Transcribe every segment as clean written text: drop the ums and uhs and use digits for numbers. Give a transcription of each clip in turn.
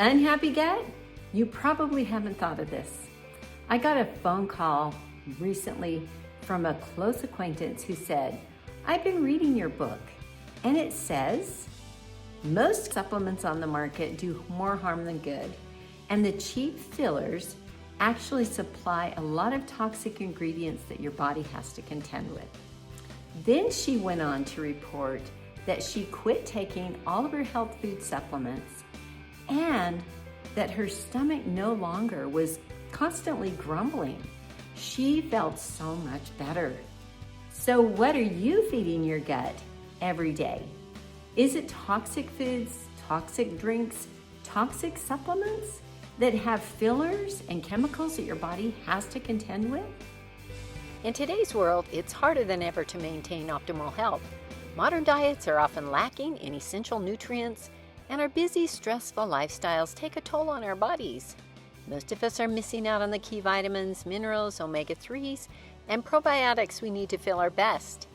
Unhappy gut? You probably haven't thought of this. I got a phone call recently from a close acquaintance who said, I've been reading your book, and it says most supplements on the market do more harm than good, and the cheap fillers actually supply a lot of toxic ingredients that your body has to contend with. Then she went on to report that she quit taking all of her health food supplements and that her stomach no longer was constantly grumbling. She felt so much better. So what are you feeding your gut every day? Is it toxic foods, toxic drinks, toxic supplements that have fillers and chemicals that your body has to contend with? In today's world, it's harder than ever to maintain optimal health. Modern diets are often lacking in essential nutrients, and our busy, stressful lifestyles take a toll on our bodies. Most of us are missing out on the key vitamins, minerals, omega-3s, and probiotics we need to feel our best.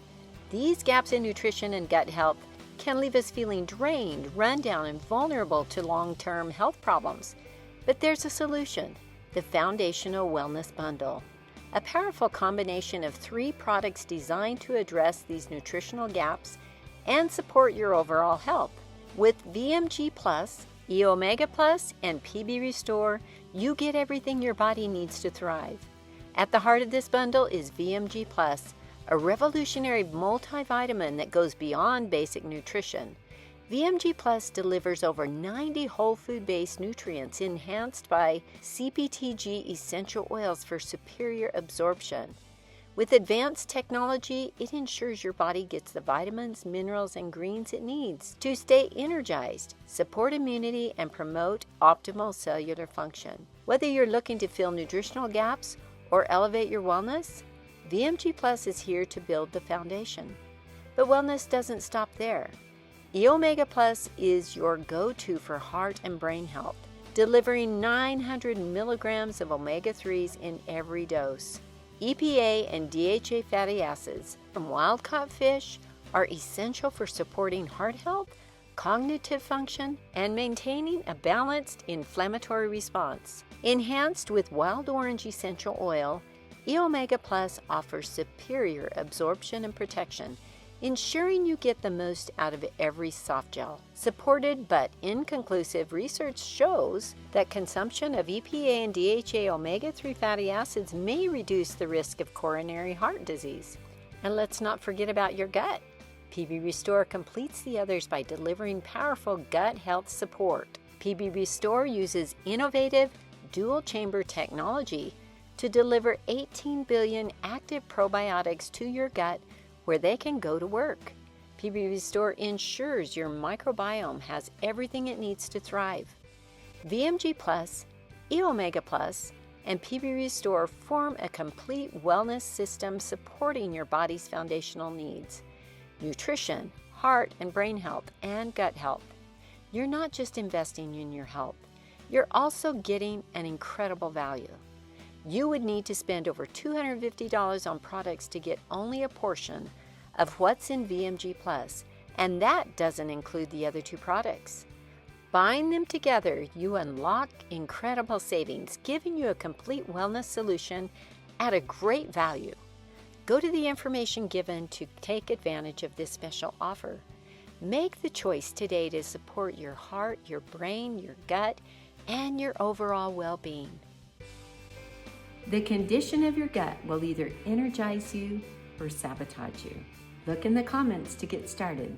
These gaps in nutrition and gut health can leave us feeling drained, run down, and vulnerable to long-term health problems. But there's a solution: the Foundational Wellness Bundle, a powerful combination of 3 products designed to address these nutritional gaps and support your overall health. With VMG+, E Omega+, and PB Restore, you get everything your body needs to thrive. At the heart of this bundle is VMG+, a revolutionary multivitamin that goes beyond basic nutrition. VMG+ delivers over 90 whole food-based nutrients enhanced by CPTG essential oils for superior absorption. With advanced technology, it ensures your body gets the vitamins, minerals, and greens it needs to stay energized, support immunity, and promote optimal cellular function. Whether you're looking to fill nutritional gaps or elevate your wellness, VMG Plus is here to build the foundation. But wellness doesn't stop there. E Omega Plus is your go-to for heart and brain health, delivering 900 milligrams of omega-3s in every dose. EPA and DHA fatty acids from wild-caught fish are essential for supporting heart health, cognitive function, and maintaining a balanced inflammatory response. Enhanced with wild orange essential oil, E Omega Plus offers superior absorption and protection, ensuring you get the most out of every soft gel. Supported but inconclusive research shows that consumption of EPA and DHA omega-3 fatty acids may reduce the risk of coronary heart disease. And let's not forget about your gut. PB Restore completes the others by delivering powerful gut health support. PB Restore uses innovative dual-chamber technology to deliver 18 billion active probiotics to your gut where they can go to work. PB Restore ensures your microbiome has everything it needs to thrive. VMG Plus, E Omega Plus, and PB Restore form a complete wellness system supporting your body's foundational needs: nutrition, heart and brain health, and gut health. You're not just investing in your health, you're also getting an incredible value. You would need to spend over $250 on products to get only a portion of what's in VMG Plus, and that doesn't include the other 2 products. Buying them together, you unlock incredible savings, giving you a complete wellness solution at a great value. Go to the information given to take advantage of this special offer. Make the choice today to support your heart, your brain, your gut, and your overall well-being. The condition of your gut will either energize you or sabotage you. Look in the comments to get started.